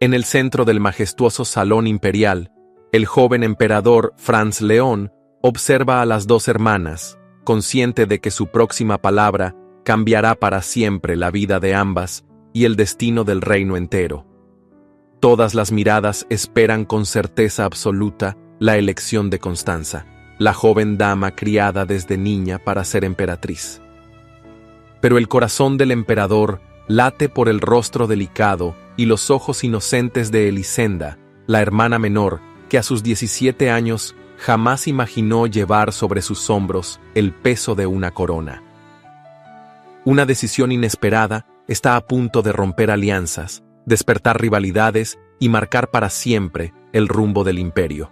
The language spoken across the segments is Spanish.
En el centro del majestuoso salón imperial, el joven emperador Franz León observa a las dos hermanas, consciente de que su próxima palabra cambiará para siempre la vida de ambas y el destino del reino entero. Todas las miradas esperan con certeza absoluta la elección de Constanza, la joven dama criada desde niña para ser emperatriz. Pero el corazón del emperador late por el rostro delicado y los ojos inocentes de Elisenda, la hermana menor, que a sus 17 años jamás imaginó llevar sobre sus hombros el peso de una corona. Una decisión inesperada está a punto de romper alianzas, despertar rivalidades y marcar para siempre el rumbo del imperio.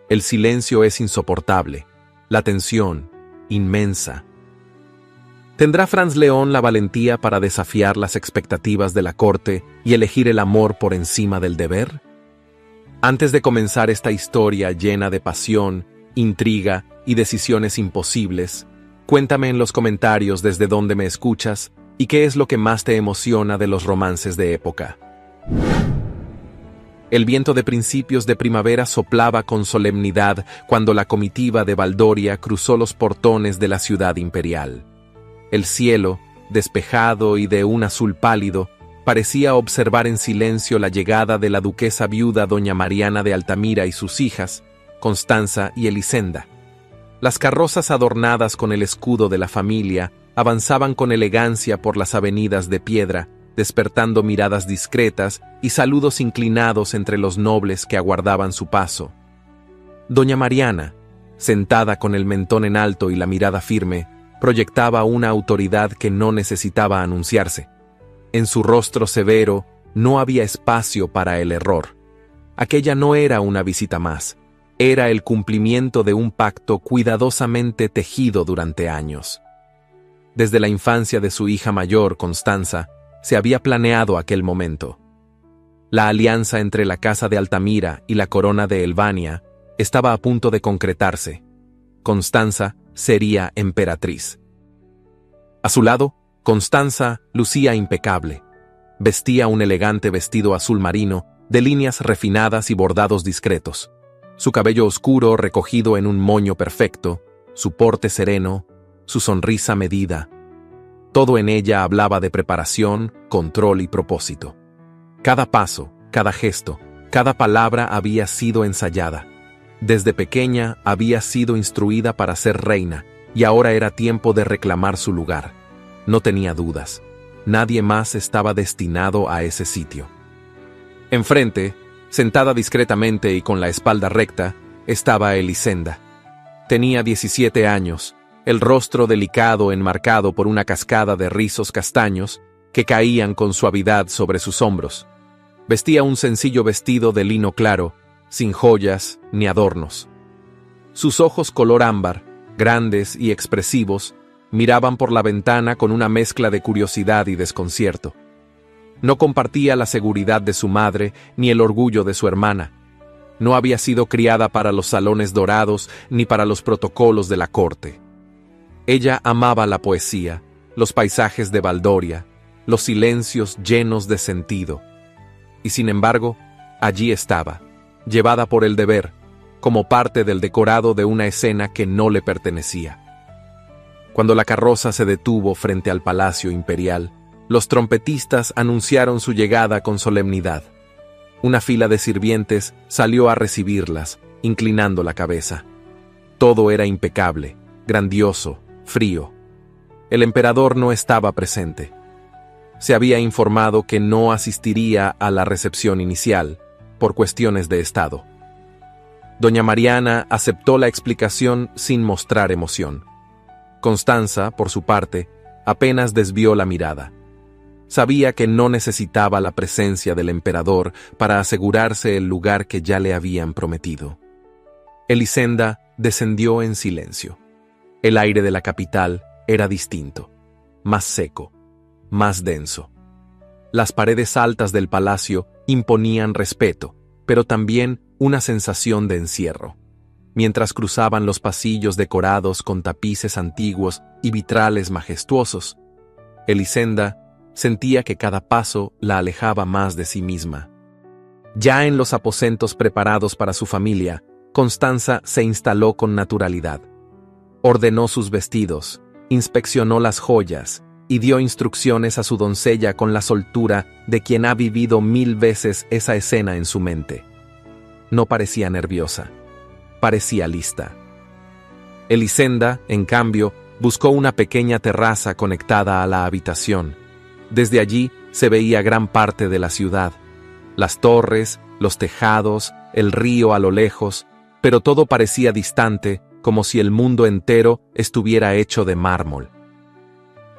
El silencio es insoportable, la tensión, inmensa. ¿Tendrá Franz León la valentía para desafiar las expectativas de la corte y elegir el amor por encima del deber? Antes de comenzar esta historia llena de pasión, intriga y decisiones imposibles, cuéntame en los comentarios desde dónde me escuchas y qué es lo que más te emociona de los romances de época. El viento de principios de primavera soplaba con solemnidad cuando la comitiva de Valdoria cruzó los portones de la ciudad imperial. El cielo, despejado y de un azul pálido, parecía observar en silencio la llegada de la duquesa viuda doña Mariana de Altamira y sus hijas, Constanza y Elisenda. Las carrozas adornadas con el escudo de la familia avanzaban con elegancia por las avenidas de piedra, despertando miradas discretas y saludos inclinados entre los nobles que aguardaban su paso. Doña Mariana, sentada con el mentón en alto y la mirada firme, proyectaba una autoridad que no necesitaba anunciarse. En su rostro severo no había espacio para el error. Aquella no era una visita más, era el cumplimiento de un pacto cuidadosamente tejido durante años. Desde la infancia de su hija mayor, Constanza, se había planeado aquel momento. La alianza entre la casa de Altamira y la corona de Albania estaba a punto de concretarse. Constanza sería emperatriz. A su lado, Constanza lucía impecable. Vestía un elegante vestido azul marino, de líneas refinadas y bordados discretos. Su cabello oscuro recogido en un moño perfecto, su porte sereno, su sonrisa medida. Todo en ella hablaba de preparación, control y propósito. Cada paso, cada gesto, cada palabra había sido ensayada. Desde pequeña había sido instruida para ser reina, y ahora era tiempo de reclamar su lugar. No tenía dudas. Nadie más estaba destinado a ese sitio. Enfrente, sentada discretamente y con la espalda recta, estaba Elisenda. Tenía 17 años, el rostro delicado enmarcado por una cascada de rizos castaños que caían con suavidad sobre sus hombros. Vestía un sencillo vestido de lino claro, sin joyas ni adornos. Sus ojos color ámbar, grandes y expresivos, miraban por la ventana con una mezcla de curiosidad y desconcierto. No compartía la seguridad de su madre ni el orgullo de su hermana. No había sido criada para los salones dorados ni para los protocolos de la corte. Ella amaba la poesía, los paisajes de Valdoria, los silencios llenos de sentido. Y sin embargo, allí estaba, llevada por el deber, como parte del decorado de una escena que no le pertenecía. Cuando la carroza se detuvo frente al palacio imperial, los trompetistas anunciaron su llegada con solemnidad. Una fila de sirvientes salió a recibirlas, inclinando la cabeza. Todo era impecable, grandioso, frío. El emperador no estaba presente. Se había informado que no asistiría a la recepción inicial, por cuestiones de estado. Doña Mariana aceptó la explicación sin mostrar emoción. Constanza, por su parte, apenas desvió la mirada. Sabía que no necesitaba la presencia del emperador para asegurarse el lugar que ya le habían prometido. Elisenda descendió en silencio. El aire de la capital era distinto, más seco, más denso. Las paredes altas del palacio imponían respeto, pero también una sensación de encierro. Mientras cruzaban los pasillos decorados con tapices antiguos y vitrales majestuosos, Elisenda sentía que cada paso la alejaba más de sí misma. Ya en los aposentos preparados para su familia, Constanza se instaló con naturalidad. Ordenó sus vestidos, inspeccionó las joyas y dio instrucciones a su doncella con la soltura de quien ha vivido 1000 veces esa escena en su mente. No parecía nerviosa, parecía lista. Elisenda, en cambio, buscó una pequeña terraza conectada a la habitación. Desde allí se veía gran parte de la ciudad, las torres, los tejados, el río a lo lejos, pero todo parecía distante, como si el mundo entero estuviera hecho de mármol.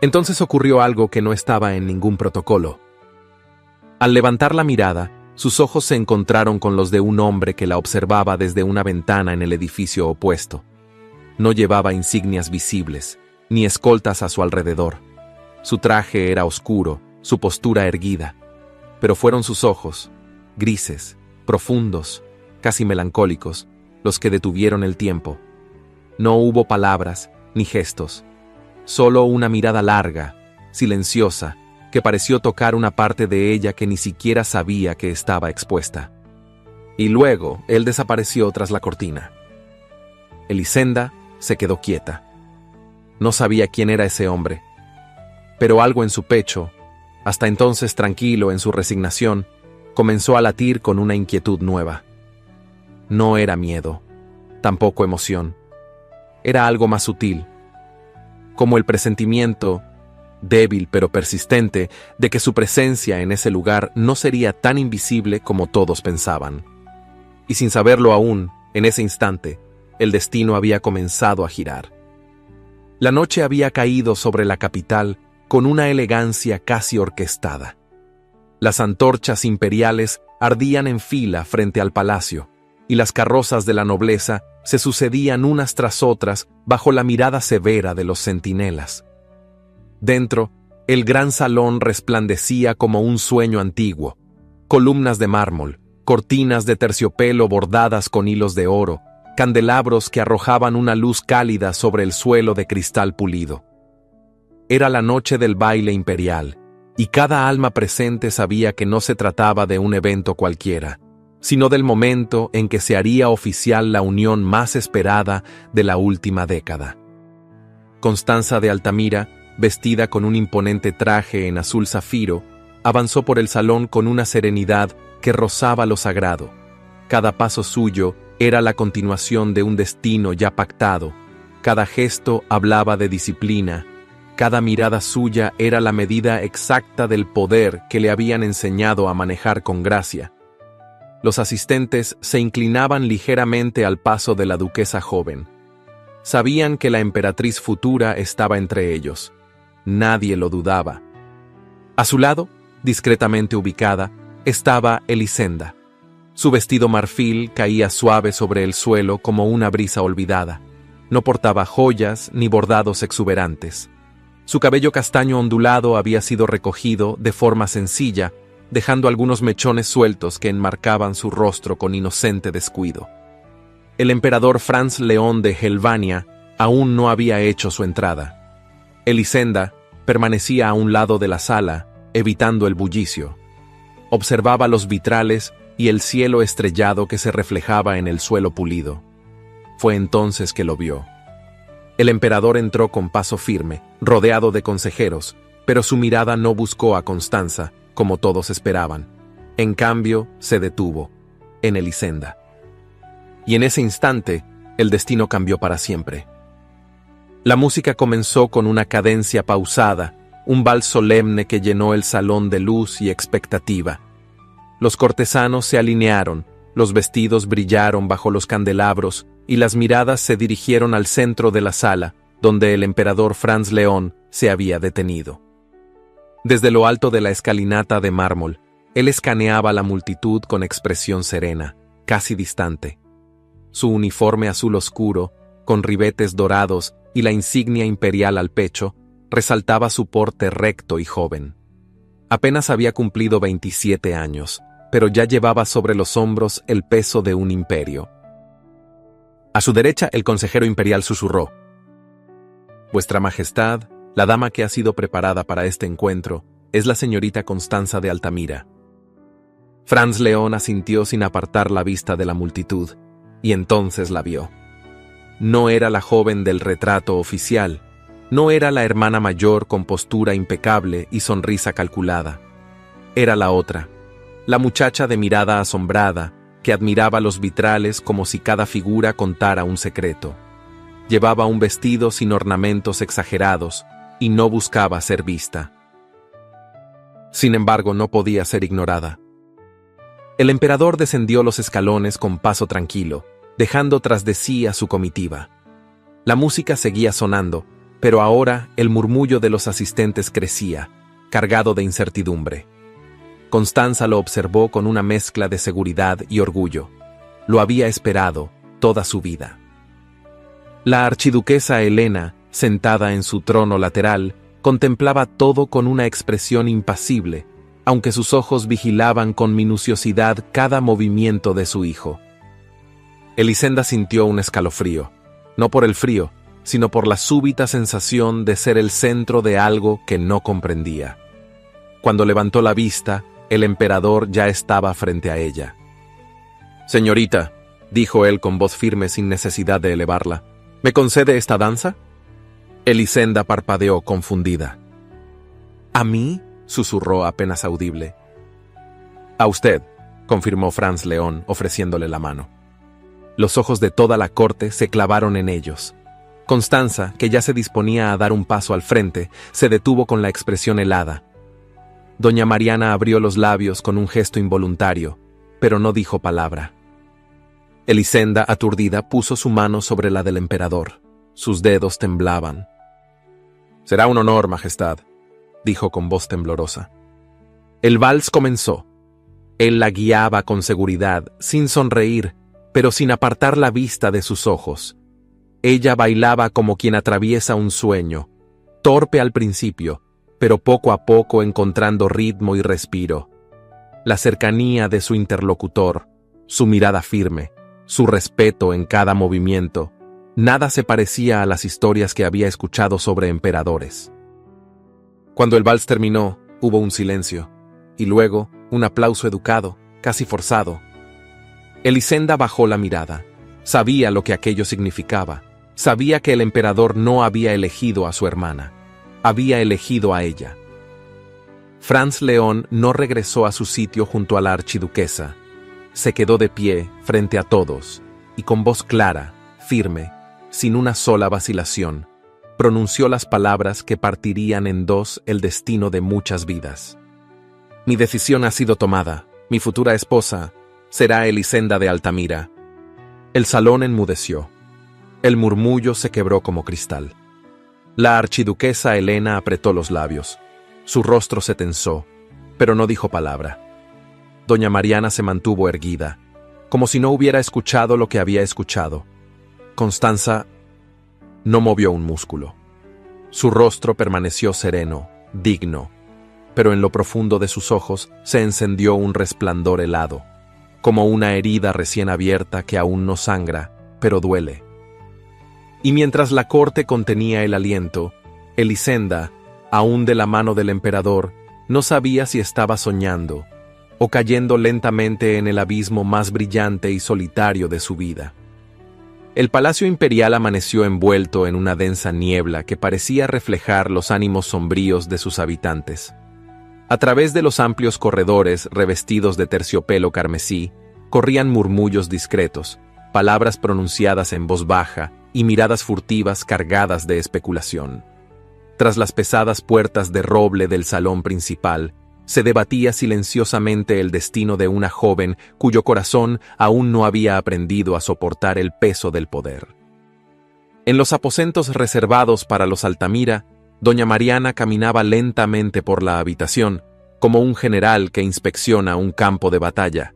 Entonces ocurrió algo que no estaba en ningún protocolo. Al levantar la mirada, sus ojos se encontraron con los de un hombre que la observaba desde una ventana en el edificio opuesto. No llevaba insignias visibles, ni escoltas a su alrededor. Su traje era oscuro, su postura erguida, pero fueron sus ojos, grises, profundos, casi melancólicos, los que detuvieron el tiempo. No hubo palabras ni gestos, solo una mirada larga, silenciosa, que pareció tocar una parte de ella que ni siquiera sabía que estaba expuesta. Y luego él desapareció tras la cortina. Elisenda se quedó quieta. No sabía quién era ese hombre, pero algo en su pecho, hasta entonces tranquilo en su resignación, comenzó a latir con una inquietud nueva. No era miedo, tampoco emoción. Era algo más sutil, como el presentimiento, débil pero persistente, de que su presencia en ese lugar no sería tan invisible como todos pensaban. Y sin saberlo aún, en ese instante, el destino había comenzado a girar. La noche había caído sobre la capital con una elegancia casi orquestada. Las antorchas imperiales ardían en fila frente al palacio, y las carrozas de la nobleza se sucedían unas tras otras bajo la mirada severa de los centinelas. Dentro, el gran salón resplandecía como un sueño antiguo. Columnas de mármol, cortinas de terciopelo bordadas con hilos de oro, candelabros que arrojaban una luz cálida sobre el suelo de cristal pulido. Era la noche del baile imperial, y cada alma presente sabía que no se trataba de un evento cualquiera, sino del momento en que se haría oficial la unión más esperada de la última década. Constanza de Altamira, vestida con un imponente traje en azul zafiro, avanzó por el salón con una serenidad que rozaba lo sagrado. Cada paso suyo era la continuación de un destino ya pactado, cada gesto hablaba de disciplina, cada mirada suya era la medida exacta del poder que le habían enseñado a manejar con gracia. Los asistentes se inclinaban ligeramente al paso de la duquesa joven. Sabían que la emperatriz futura estaba entre ellos. Nadie lo dudaba. A su lado, discretamente ubicada, estaba Elisenda. Su vestido marfil caía suave sobre el suelo como una brisa olvidada. No portaba joyas ni bordados exuberantes. Su cabello castaño ondulado había sido recogido de forma sencilla, dejando algunos mechones sueltos que enmarcaban su rostro con inocente descuido. El emperador Franz León de Helvania aún no había hecho su entrada. Elisenda permanecía a un lado de la sala, evitando el bullicio. Observaba los vitrales y el cielo estrellado que se reflejaba en el suelo pulido. Fue entonces que lo vio. El emperador entró con paso firme, rodeado de consejeros, pero su mirada no buscó a Constanza, como todos esperaban. En cambio, se detuvo, en Elisenda. Y en ese instante, el destino cambió para siempre. La música comenzó con una cadencia pausada, un vals solemne que llenó el salón de luz y expectativa. Los cortesanos se alinearon, los vestidos brillaron bajo los candelabros y las miradas se dirigieron al centro de la sala, donde el emperador Franz León se había detenido. Desde lo alto de la escalinata de mármol, él escaneaba la multitud con expresión serena, casi distante. Su uniforme azul oscuro, con ribetes dorados y la insignia imperial al pecho, resaltaba su porte recto y joven. Apenas había cumplido 27 años, pero ya llevaba sobre los hombros el peso de un imperio. A su derecha, el consejero imperial susurró: «Vuestra Majestad, la dama que ha sido preparada para este encuentro, es la señorita Constanza de Altamira». Franz León asintió sin apartar la vista de la multitud, y entonces la vio. No era la joven del retrato oficial, no era la hermana mayor con postura impecable y sonrisa calculada. Era la otra, la muchacha de mirada asombrada, que admiraba los vitrales como si cada figura contara un secreto. Llevaba un vestido sin ornamentos exagerados y no buscaba ser vista. Sin embargo, no podía ser ignorada. El emperador descendió los escalones con paso tranquilo, dejando tras de sí a su comitiva. La música seguía sonando, pero ahora el murmullo de los asistentes crecía, cargado de incertidumbre. Constanza lo observó con una mezcla de seguridad y orgullo. Lo había esperado toda su vida. La archiduquesa Helena, sentada en su trono lateral, contemplaba todo con una expresión impasible, aunque sus ojos vigilaban con minuciosidad cada movimiento de su hijo. Elisenda sintió un escalofrío, no por el frío, sino por la súbita sensación de ser el centro de algo que no comprendía. Cuando levantó la vista, el emperador ya estaba frente a ella. «Señorita», dijo él con voz firme sin necesidad de elevarla, «¿me concede esta danza?» Elisenda parpadeó confundida. «¿A mí?», susurró apenas audible. «A usted», confirmó Franz León, ofreciéndole la mano. Los ojos de toda la corte se clavaron en ellos. Constanza, que ya se disponía a dar un paso al frente, se detuvo con la expresión helada. Doña Mariana abrió los labios con un gesto involuntario, pero no dijo palabra. Elisenda, aturdida, puso su mano sobre la del emperador. Sus dedos temblaban. «Será un honor, Majestad», dijo con voz temblorosa. El vals comenzó. Él la guiaba con seguridad, sin sonreír, pero sin apartar la vista de sus ojos. Ella bailaba como quien atraviesa un sueño, torpe al principio, pero poco a poco encontrando ritmo y respiro. La cercanía de su interlocutor, su mirada firme, su respeto en cada movimiento, nada se parecía a las historias que había escuchado sobre emperadores. Cuando el vals terminó, hubo un silencio, y luego un aplauso educado, casi forzado. Elisenda bajó la mirada. Sabía lo que aquello significaba. Sabía que el emperador no había elegido a su hermana. Había elegido a ella. Franz León no regresó a su sitio junto a la archiduquesa. Se quedó de pie frente a todos y con voz clara, firme, sin una sola vacilación, pronunció las palabras que partirían en dos el destino de muchas vidas. «Mi decisión ha sido tomada. Mi futura esposa será Elisenda de Altamira». El salón enmudeció. El murmullo se quebró como cristal. La archiduquesa Helena apretó los labios. Su rostro se tensó, pero no dijo palabra. Doña Mariana se mantuvo erguida, como si no hubiera escuchado lo que había escuchado. Constanza no movió un músculo. Su rostro permaneció sereno, digno, pero en lo profundo de sus ojos se encendió un resplandor helado, como una herida recién abierta que aún no sangra, pero duele. Y mientras la corte contenía el aliento, Elisenda, aún de la mano del emperador, no sabía si estaba soñando o cayendo lentamente en el abismo más brillante y solitario de su vida. El palacio imperial amaneció envuelto en una densa niebla que parecía reflejar los ánimos sombríos de sus habitantes. A través de los amplios corredores revestidos de terciopelo carmesí, corrían murmullos discretos, palabras pronunciadas en voz baja y miradas furtivas cargadas de especulación. Tras las pesadas puertas de roble del salón principal, se debatía silenciosamente el destino de una joven cuyo corazón aún no había aprendido a soportar el peso del poder. En los aposentos reservados para los Altamira, doña Mariana caminaba lentamente por la habitación, como un general que inspecciona un campo de batalla.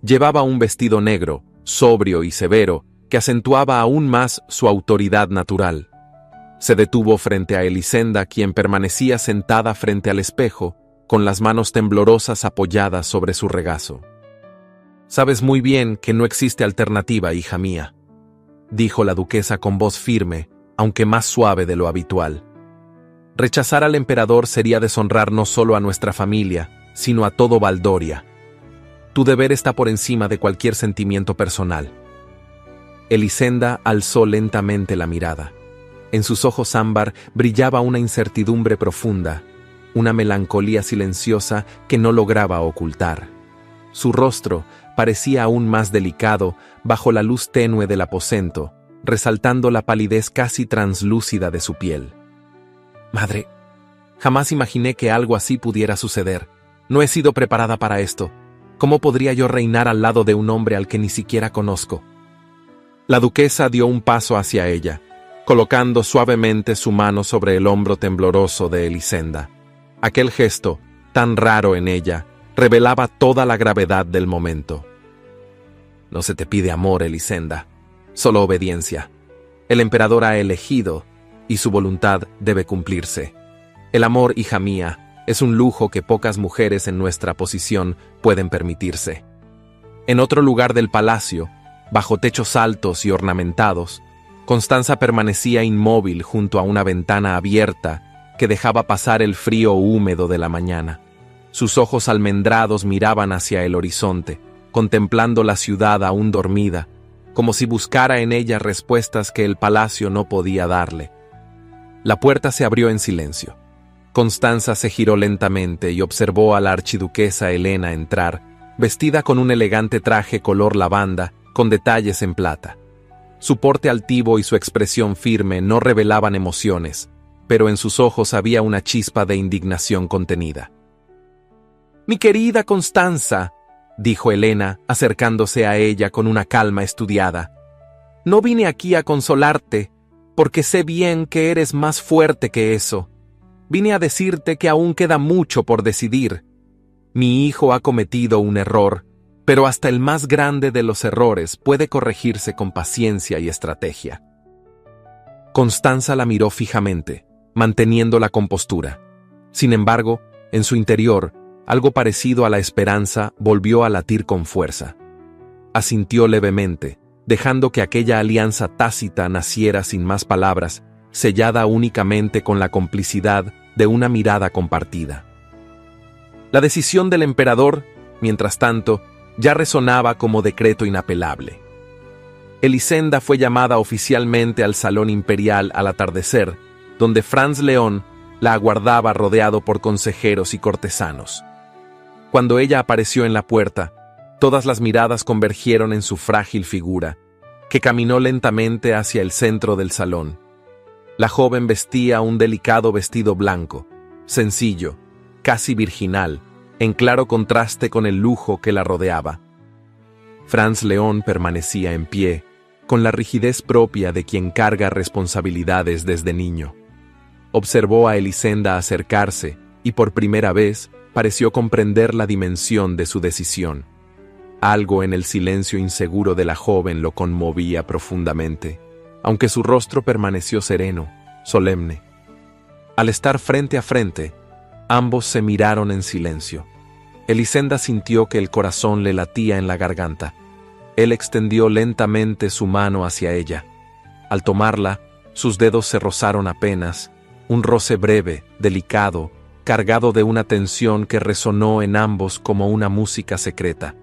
Llevaba un vestido negro, sobrio y severo, que acentuaba aún más su autoridad natural. Se detuvo frente a Elisenda, quien permanecía sentada frente al espejo, con las manos temblorosas apoyadas sobre su regazo. «Sabes muy bien que no existe alternativa, hija mía», dijo la duquesa con voz firme, aunque más suave de lo habitual. «Rechazar al emperador sería deshonrar no solo a nuestra familia, sino a todo Valdoria. Tu deber está por encima de cualquier sentimiento personal. Elisenda alzó lentamente la mirada. En sus ojos ámbar brillaba una incertidumbre profunda, una melancolía silenciosa que no lograba ocultar. Su rostro parecía aún más delicado bajo la luz tenue del aposento, resaltando la palidez casi translúcida de su piel. Madre, jamás imaginé que algo así pudiera suceder. No he sido preparada para esto. ¿Cómo podría yo reinar al lado de un hombre al que ni siquiera conozco? La duquesa dio un paso hacia ella, colocando suavemente su mano sobre el hombro tembloroso de Elisenda. Aquel gesto, tan raro en ella, revelaba toda la gravedad del momento. No se te pide amor, Elisenda, solo obediencia. El emperador ha elegido, y su voluntad debe cumplirse. El amor, hija mía, es un lujo que pocas mujeres en nuestra posición pueden permitirse. En otro lugar del palacio, bajo techos altos y ornamentados, Constanza permanecía inmóvil junto a una ventana abierta que dejaba pasar el frío húmedo de la mañana. Sus ojos almendrados miraban hacia el horizonte, contemplando la ciudad aún dormida, como si buscara en ella respuestas que el palacio no podía darle. La puerta se abrió en silencio. Constanza se giró lentamente y observó a la archiduquesa Helena entrar, vestida con un elegante traje color lavanda, con detalles en plata. Su porte altivo y su expresión firme no revelaban emociones, pero en sus ojos había una chispa de indignación contenida. «Mi querida Constanza», dijo Helena, acercándose a ella con una calma estudiada, «no vine aquí a consolarte, porque sé bien que eres más fuerte que eso. Vine a decirte que aún queda mucho por decidir. Mi hijo ha cometido un error, pero hasta el más grande de los errores puede corregirse con paciencia y estrategia». Constanza la miró fijamente, manteniendo la compostura. Sin embargo, en su interior, algo parecido a la esperanza volvió a latir con fuerza. Asintió levemente, dejando que aquella alianza tácita naciera sin más palabras, sellada únicamente con la complicidad de una mirada compartida. La decisión del emperador, mientras tanto, ya resonaba como decreto inapelable. Elisenda fue llamada oficialmente al salón imperial al atardecer, donde Franz León la aguardaba rodeado por consejeros y cortesanos. Cuando ella apareció en la puerta, todas las miradas convergieron en su frágil figura, que caminó lentamente hacia el centro del salón. La joven vestía un delicado vestido blanco, sencillo, casi virginal, en claro contraste con el lujo que la rodeaba. Franz León permanecía en pie, con la rigidez propia de quien carga responsabilidades desde niño. Observó a Elisenda acercarse y por primera vez pareció comprender la dimensión de su decisión. Algo en el silencio inseguro de la joven lo conmovía profundamente, aunque su rostro permaneció sereno, solemne. Al estar frente a frente, ambos se miraron en silencio. Elisenda sintió que el corazón le latía en la garganta. Él extendió lentamente su mano hacia ella. Al tomarla, sus dedos se rozaron apenas, un roce breve, delicado, cargado de una tensión que resonó en ambos como una música secreta.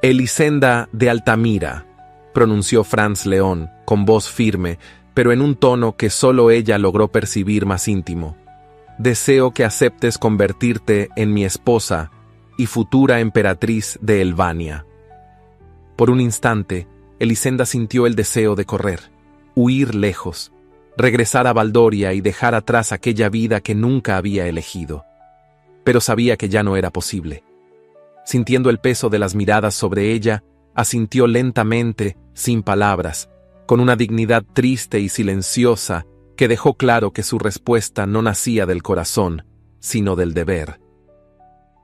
«Elisenda de Altamira», pronunció Franz León, con voz firme, pero en un tono que solo ella logró percibir más íntimo. «Deseo que aceptes convertirte en mi esposa y futura emperatriz de Elvania». Por un instante, Elisenda sintió el deseo de correr, huir lejos, regresar a Valdoria y dejar atrás aquella vida que nunca había elegido. Pero sabía que ya no era posible. Sintiendo el peso de las miradas sobre ella, asintió lentamente, sin palabras, con una dignidad triste y silenciosa que dejó claro que su respuesta no nacía del corazón, sino del deber.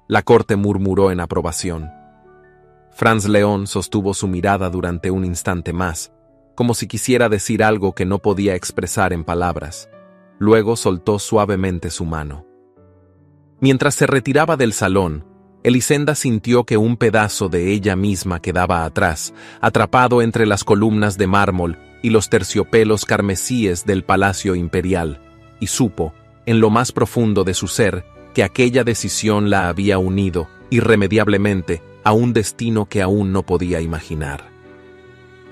La corte murmuró en aprobación. Franz León sostuvo su mirada durante un instante más, como si quisiera decir algo que no podía expresar en palabras. Luego soltó suavemente su mano. Mientras se retiraba del salón, Elisenda sintió que un pedazo de ella misma quedaba atrás, atrapado entre las columnas de mármol y los terciopelos carmesíes del palacio imperial, y supo, en lo más profundo de su ser, que aquella decisión la había unido, irremediablemente, a un destino que aún no podía imaginar.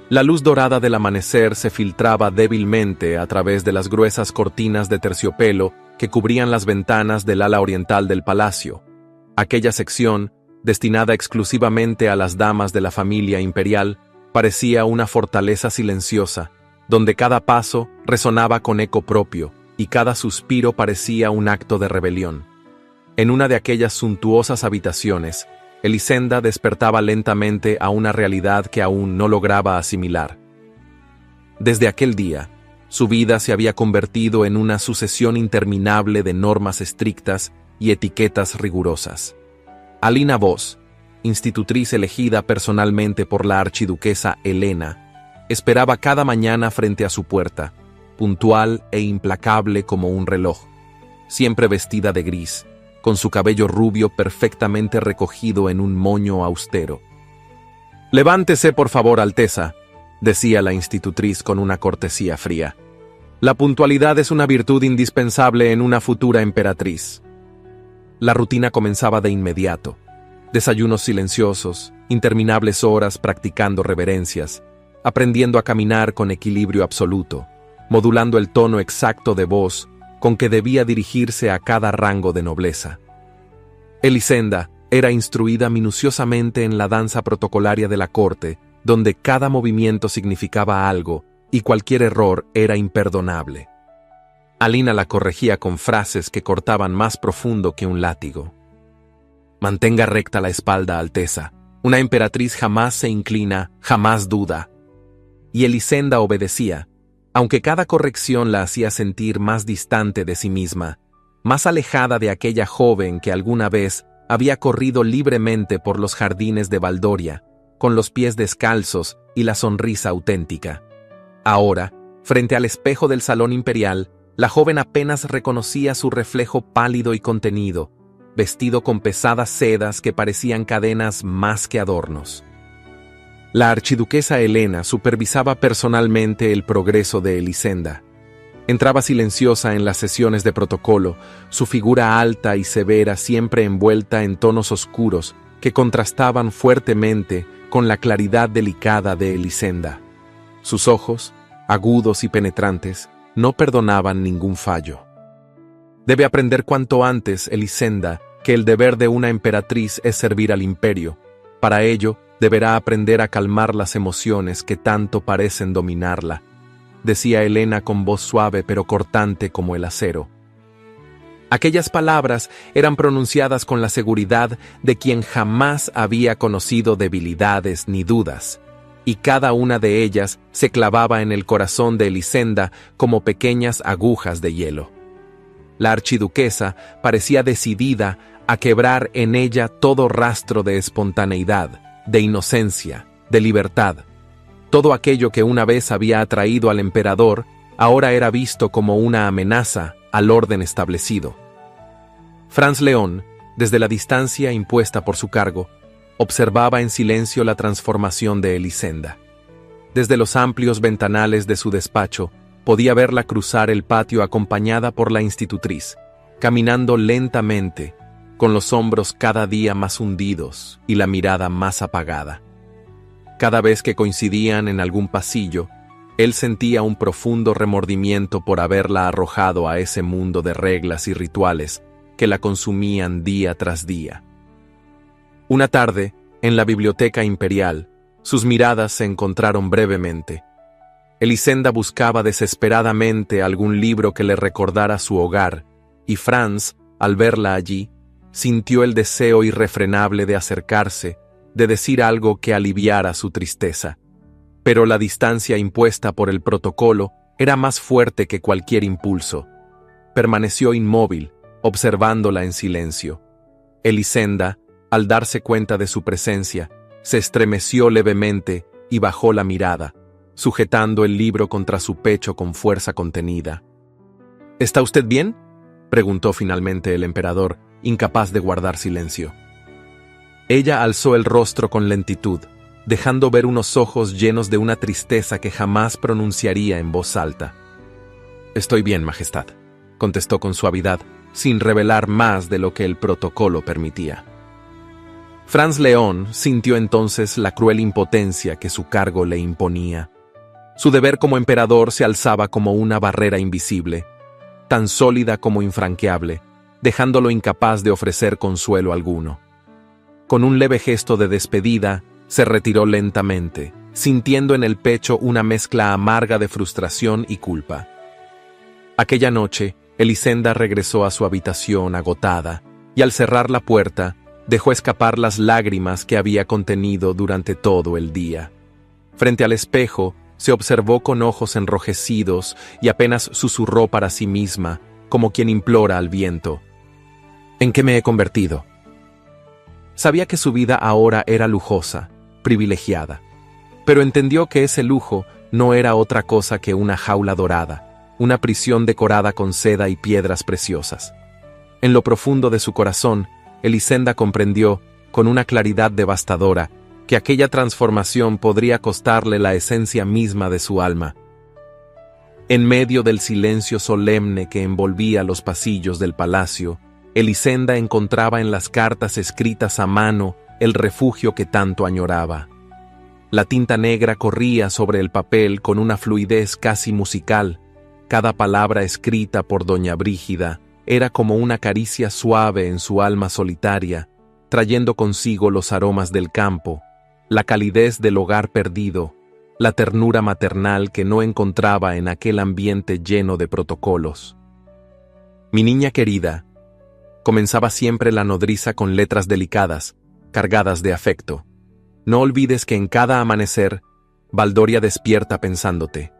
La luz dorada del amanecer se filtraba débilmente a través de las gruesas cortinas de terciopelo que cubrían las ventanas del ala oriental del palacio. Aquella sección, destinada exclusivamente a las damas de la familia imperial, parecía una fortaleza silenciosa, donde cada paso resonaba con eco propio y cada suspiro parecía un acto de rebelión. En una de aquellas suntuosas habitaciones, Elisenda despertaba lentamente a una realidad que aún no lograba asimilar. Desde aquel día, su vida se había convertido en una sucesión interminable de normas estrictas y etiquetas rigurosas. Alina Vos, institutriz elegida personalmente por la archiduquesa Helena, esperaba cada mañana frente a su puerta, puntual e implacable como un reloj, siempre vestida de gris, con su cabello rubio perfectamente recogido en un moño austero. «Levántese, por favor, Alteza», decía la institutriz con una cortesía fría. «La puntualidad es una virtud indispensable en una futura emperatriz». La rutina comenzaba de inmediato. Desayunos silenciosos, interminables horas practicando reverencias, aprendiendo a caminar con equilibrio absoluto, modulando el tono exacto de voz con que debía dirigirse a cada rango de nobleza. Elisenda era instruida minuciosamente en la danza protocolaria de la corte, donde cada movimiento significaba algo y cualquier error era imperdonable. Alina la corregía con frases que cortaban más profundo que un látigo. «Mantenga recta la espalda, Alteza. Una emperatriz jamás se inclina, jamás duda». Y Elisenda obedecía, aunque cada corrección la hacía sentir más distante de sí misma, más alejada de aquella joven que alguna vez había corrido libremente por los jardines de Valdoria, con los pies descalzos y la sonrisa auténtica. Ahora, frente al espejo del salón imperial, la joven apenas reconocía su reflejo pálido y contenido, vestido con pesadas sedas que parecían cadenas más que adornos. La archiduquesa Helena supervisaba personalmente el progreso de Elisenda. Entraba silenciosa en las sesiones de protocolo, su figura alta y severa siempre envuelta en tonos oscuros que contrastaban fuertemente con la claridad delicada de Elisenda. Sus ojos, agudos y penetrantes, no perdonaban ningún fallo. Debe aprender cuanto antes, Elisenda, que el deber de una emperatriz es servir al imperio. Para ello, deberá aprender a calmar las emociones que tanto parecen dominarla, decía Helena con voz suave pero cortante como el acero. Aquellas palabras eran pronunciadas con la seguridad de quien jamás había conocido debilidades ni dudas, y cada una de ellas se clavaba en el corazón de Elisenda como pequeñas agujas de hielo. La archiduquesa parecía decidida a quebrar en ella todo rastro de espontaneidad, de inocencia, de libertad. Todo aquello que una vez había atraído al emperador, ahora era visto como una amenaza al orden establecido. Franz León, desde la distancia impuesta por su cargo, observaba en silencio la transformación de Elisenda. Desde los amplios ventanales de su despacho, podía verla cruzar el patio acompañada por la institutriz, caminando lentamente, con los hombros cada día más hundidos y la mirada más apagada. Cada vez que coincidían en algún pasillo, él sentía un profundo remordimiento por haberla arrojado a ese mundo de reglas y rituales que la consumían día tras día. Una tarde, en la biblioteca imperial, sus miradas se encontraron brevemente. Elisenda buscaba desesperadamente algún libro que le recordara su hogar, y Franz, al verla allí, sintió el deseo irrefrenable de acercarse, de decir algo que aliviara su tristeza. Pero la distancia impuesta por el protocolo era más fuerte que cualquier impulso. Permaneció inmóvil, observándola en silencio. Elisenda, al darse cuenta de su presencia, se estremeció levemente y bajó la mirada, sujetando el libro contra su pecho con fuerza contenida. «¿Está usted bien?», preguntó finalmente el emperador, incapaz de guardar silencio. Ella alzó el rostro con lentitud, dejando ver unos ojos llenos de una tristeza que jamás pronunciaría en voz alta. «Estoy bien, Majestad», contestó con suavidad, sin revelar más de lo que el protocolo permitía. Franz León sintió entonces la cruel impotencia que su cargo le imponía. Su deber como emperador se alzaba como una barrera invisible, tan sólida como infranqueable, dejándolo incapaz de ofrecer consuelo alguno. Con un leve gesto de despedida, se retiró lentamente, sintiendo en el pecho una mezcla amarga de frustración y culpa. Aquella noche, Elisenda regresó a su habitación agotada, y al cerrar la puerta, dejó escapar las lágrimas que había contenido durante todo el día. Frente al espejo, se observó con ojos enrojecidos y apenas susurró para sí misma, como quien implora al viento: ¿en qué me he convertido? Sabía que su vida ahora era lujosa, privilegiada, pero entendió que ese lujo no era otra cosa que una jaula dorada, una prisión decorada con seda y piedras preciosas. En lo profundo de su corazón, Elisenda comprendió, con una claridad devastadora, que aquella transformación podría costarle la esencia misma de su alma. En medio del silencio solemne que envolvía los pasillos del palacio, Elisenda encontraba en las cartas escritas a mano el refugio que tanto añoraba. La tinta negra corría sobre el papel con una fluidez casi musical. Cada palabra escrita por doña Brígida era como una caricia suave en su alma solitaria, trayendo consigo los aromas del campo, la calidez del hogar perdido, la ternura maternal que no encontraba en aquel ambiente lleno de protocolos. Mi niña querida, comenzaba siempre la nodriza con letras delicadas, cargadas de afecto. No olvides que en cada amanecer, Baldoria despierta pensándote.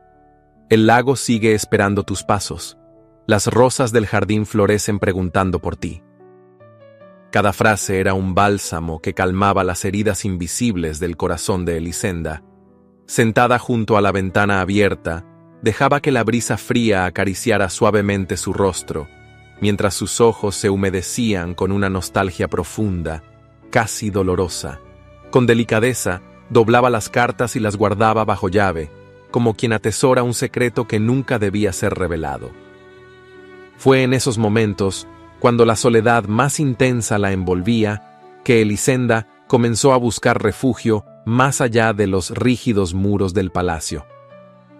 El lago sigue esperando tus pasos. Las rosas del jardín florecen preguntando por ti. Cada frase era un bálsamo que calmaba las heridas invisibles del corazón de Elisenda. Sentada junto a la ventana abierta, dejaba que la brisa fría acariciara suavemente su rostro, mientras sus ojos se humedecían con una nostalgia profunda, casi dolorosa. Con delicadeza, doblaba las cartas y las guardaba bajo llave, como quien atesora un secreto que nunca debía ser revelado. Fue en esos momentos, cuando la soledad más intensa la envolvía, que Elisenda comenzó a buscar refugio más allá de los rígidos muros del palacio.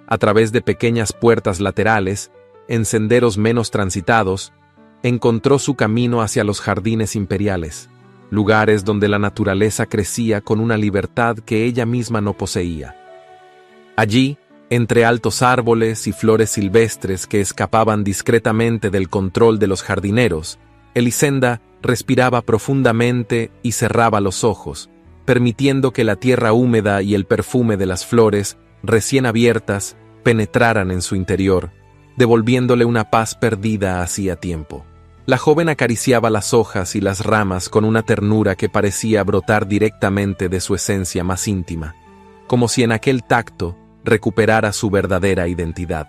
A través de pequeñas puertas laterales, en senderos menos transitados, encontró su camino hacia los jardines imperiales, lugares donde la naturaleza crecía con una libertad que ella misma no poseía. Allí, entre altos árboles y flores silvestres que escapaban discretamente del control de los jardineros, Elisenda respiraba profundamente y cerraba los ojos, permitiendo que la tierra húmeda y el perfume de las flores, recién abiertas, penetraran en su interior, devolviéndole una paz perdida hacía tiempo. La joven acariciaba las hojas y las ramas con una ternura que parecía brotar directamente de su esencia más íntima, como si en aquel tacto recuperara su verdadera identidad.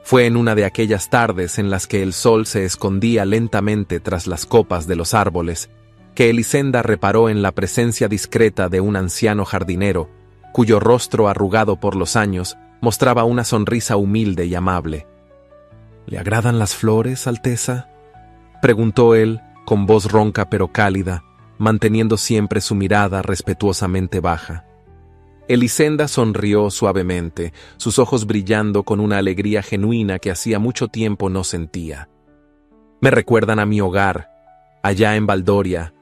Fue en una de aquellas tardes en las que el sol se escondía lentamente tras las copas de los árboles, que Elisenda reparó en la presencia discreta de un anciano jardinero, cuyo rostro arrugado por los años mostraba una sonrisa humilde y amable. «¿Le agradan las flores, Alteza?», preguntó él, con voz ronca pero cálida, manteniendo siempre su mirada respetuosamente baja. Elisenda sonrió suavemente, sus ojos brillando con una alegría genuina que hacía mucho tiempo no sentía. «Me recuerdan a mi hogar, allá en Baldoria.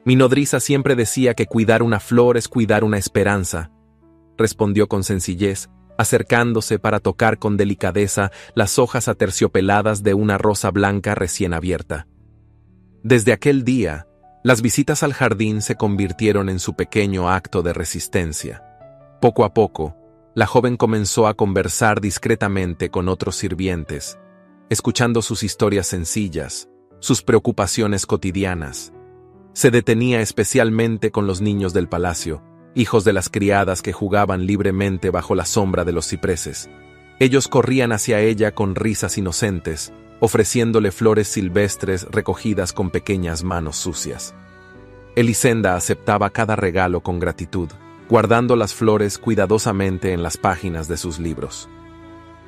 Mi nodriza siempre decía que cuidar una flor es cuidar una esperanza», respondió con sencillez, acercándose para tocar con delicadeza las hojas aterciopeladas de una rosa blanca recién abierta. Desde aquel día, las visitas al jardín se convirtieron en su pequeño acto de resistencia. Poco a poco, la joven comenzó a conversar discretamente con otros sirvientes, escuchando sus historias sencillas, sus preocupaciones cotidianas. Se detenía especialmente con los niños del palacio, hijos de las criadas que jugaban libremente bajo la sombra de los cipreses. Ellos corrían hacia ella con risas inocentes, ofreciéndole flores silvestres recogidas con pequeñas manos sucias. Elisenda aceptaba cada regalo con gratitud, guardando las flores cuidadosamente en las páginas de sus libros.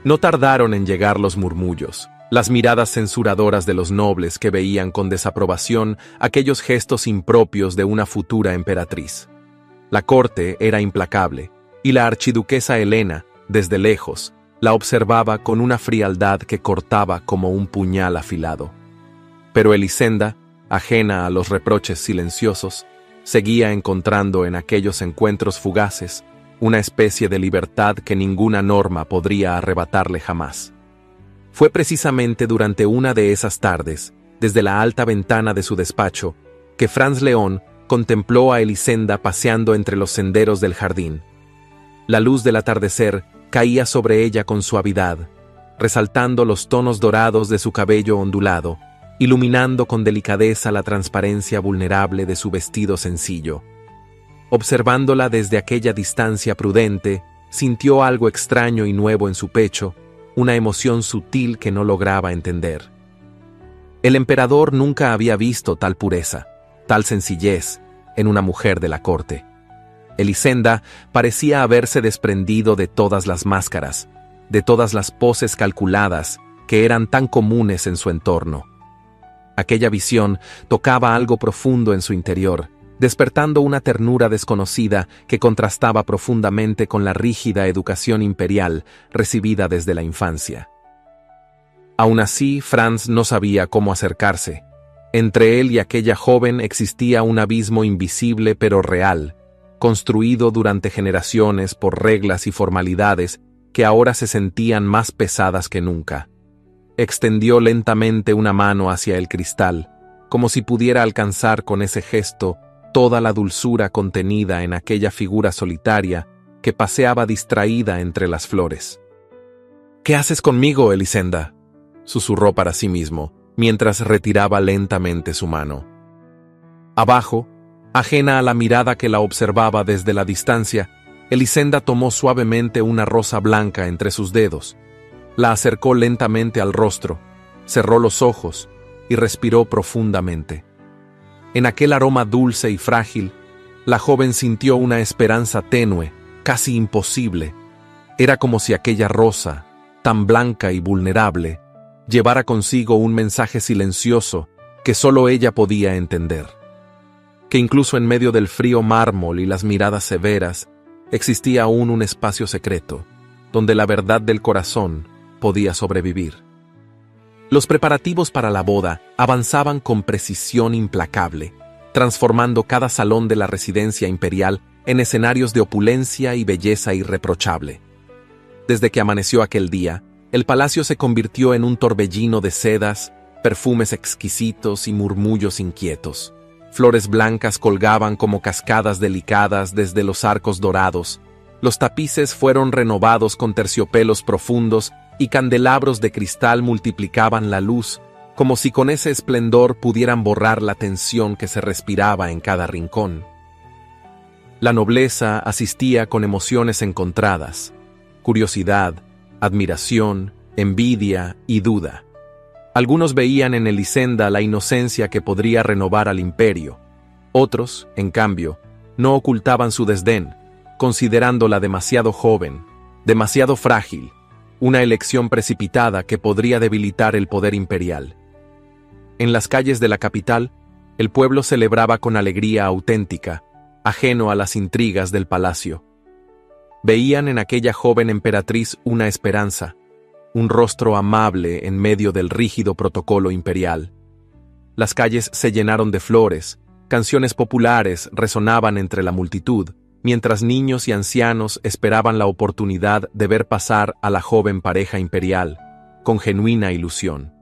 No tardaron en llegar los murmullos. las miradas censuradoras de los nobles que veían con desaprobación aquellos gestos impropios de una futura emperatriz. La corte era implacable, y la archiduquesa Helena, desde lejos, la observaba con una frialdad que cortaba como un puñal afilado. Pero Elisenda, ajena a los reproches silenciosos, seguía encontrando en aquellos encuentros fugaces una especie de libertad que ninguna norma podría arrebatarle jamás. Fue precisamente durante una de esas tardes, desde la alta ventana de su despacho, que Franz León contempló a Elisenda paseando entre los senderos del jardín. La luz del atardecer caía sobre ella con suavidad, resaltando los tonos dorados de su cabello ondulado, iluminando con delicadeza la transparencia vulnerable de su vestido sencillo. Observándola desde aquella distancia prudente, sintió algo extraño y nuevo en su pecho, una emoción sutil que no lograba entender. El emperador nunca había visto tal pureza, tal sencillez, en una mujer de la corte. Elisenda parecía haberse desprendido de todas las máscaras, de todas las poses calculadas que eran tan comunes en su entorno. Aquella visión tocaba algo profundo en su interior, despertando una ternura desconocida que contrastaba profundamente con la rígida educación imperial recibida desde la infancia. Aún así, Franz no sabía cómo acercarse. Entre él y aquella joven existía un abismo invisible pero real, construido durante generaciones por reglas y formalidades que ahora se sentían más pesadas que nunca. Extendió lentamente una mano hacia el cristal, como si pudiera alcanzar con ese gesto toda la dulzura contenida en aquella figura solitaria que paseaba distraída entre las flores. «¿Qué haces conmigo, Elisenda?», susurró para sí mismo, mientras retiraba lentamente su mano. Abajo, ajena a la mirada que la observaba desde la distancia, Elisenda tomó suavemente una rosa blanca entre sus dedos, la acercó lentamente al rostro, cerró los ojos y respiró profundamente. En aquel aroma dulce y frágil, la joven sintió una esperanza tenue, casi imposible. Era como si aquella rosa, tan blanca y vulnerable, llevara consigo un mensaje silencioso que solo ella podía entender. Que incluso en medio del frío mármol y las miradas severas, existía aún un espacio secreto, donde la verdad del corazón podía sobrevivir. Los preparativos para la boda avanzaban con precisión implacable, transformando cada salón de la residencia imperial en escenarios de opulencia y belleza irreprochable. Desde que amaneció aquel día, el palacio se convirtió en un torbellino de sedas, perfumes exquisitos y murmullos inquietos. Flores blancas colgaban como cascadas delicadas desde los arcos dorados. Los tapices fueron renovados con terciopelos profundos y candelabros de cristal multiplicaban la luz, como si con ese esplendor pudieran borrar la tensión que se respiraba en cada rincón. La nobleza asistía con emociones encontradas: curiosidad, admiración, envidia y duda. Algunos veían en Elisenda la inocencia que podría renovar al imperio. Otros, en cambio, no ocultaban su desdén, considerándola demasiado joven, demasiado frágil, una elección precipitada que podría debilitar el poder imperial. En las calles de la capital, el pueblo celebraba con alegría auténtica, ajeno a las intrigas del palacio. Veían en aquella joven emperatriz una esperanza, un rostro amable en medio del rígido protocolo imperial. Las calles se llenaron de flores, canciones populares resonaban entre la multitud, mientras niños y ancianos esperaban la oportunidad de ver pasar a la joven pareja imperial, con genuina ilusión.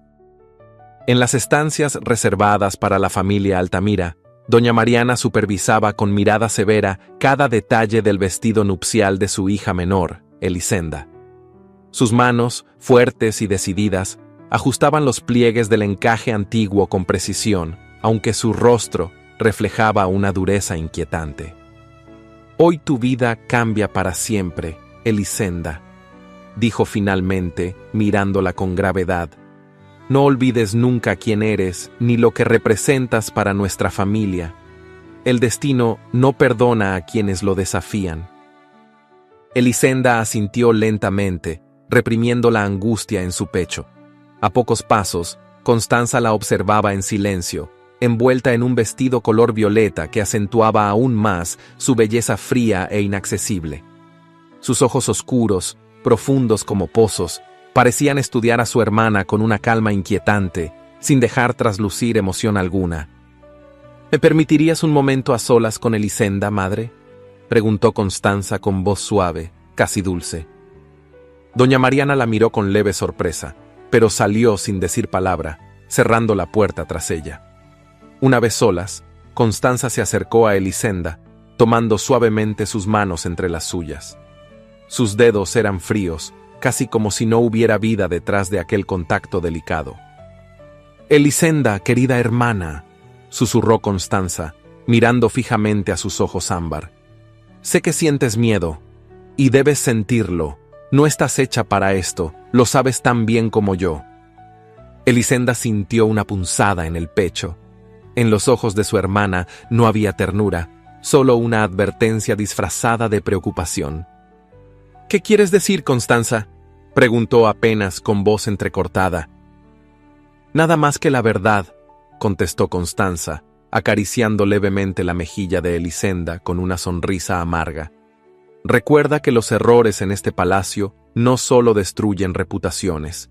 En las estancias reservadas para la familia Altamira, doña Mariana supervisaba con mirada severa cada detalle del vestido nupcial de su hija menor, Elisenda. Sus manos, fuertes y decididas, ajustaban los pliegues del encaje antiguo con precisión, aunque su rostro reflejaba una dureza inquietante. «Hoy tu vida cambia para siempre, Elisenda», dijo finalmente, mirándola con gravedad. «No olvides nunca quién eres ni lo que representas para nuestra familia. El destino no perdona a quienes lo desafían». Elisenda asintió lentamente, reprimiendo la angustia en su pecho. A pocos pasos, Constanza la observaba en silencio, envuelta en un vestido color violeta que acentuaba aún más su belleza fría e inaccesible. Sus ojos oscuros, profundos como pozos, parecían estudiar a su hermana con una calma inquietante, sin dejar traslucir emoción alguna. ¿Me permitirías un momento a solas con Elisenda, madre?, preguntó Constanza con voz suave, casi dulce. Doña Mariana la miró con leve sorpresa, pero salió sin decir palabra, cerrando la puerta tras ella. Una vez solas, Constanza se acercó a Elisenda, tomando suavemente sus manos entre las suyas. Sus dedos eran fríos, casi como si no hubiera vida detrás de aquel contacto delicado. «Elisenda, querida hermana», susurró Constanza, mirando fijamente a sus ojos ámbar. «Sé que sientes miedo, y debes sentirlo. No estás hecha para esto, lo sabes tan bien como yo». Elisenda sintió una punzada en el pecho. En los ojos de su hermana no había ternura, solo una advertencia disfrazada de preocupación. «¿Qué quieres decir, Constanza?», preguntó apenas con voz entrecortada. «Nada más que la verdad», contestó Constanza, acariciando levemente la mejilla de Elisenda con una sonrisa amarga. «Recuerda que los errores en este palacio no solo destruyen reputaciones,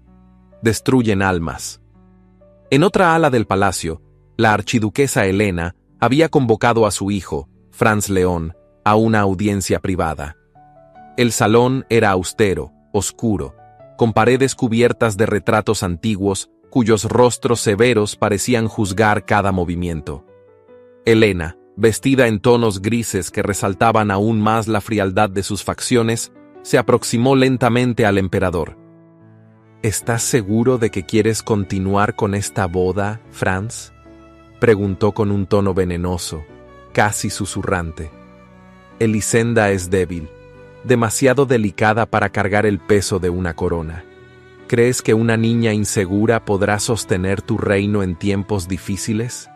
destruyen almas». En otra ala del palacio, la archiduquesa Elena había convocado a su hijo, Franz León, a una audiencia privada. El salón era austero, oscuro, con paredes cubiertas de retratos antiguos cuyos rostros severos parecían juzgar cada movimiento. Elena, vestida en tonos grises que resaltaban aún más la frialdad de sus facciones, se aproximó lentamente al emperador. «¿Estás seguro de que quieres continuar con esta boda, Franz?», preguntó con un tono venenoso, casi susurrante. «Elisenda es débil, demasiado delicada para cargar el peso de una corona. ¿Crees que una niña insegura podrá sostener tu reino en tiempos difíciles?».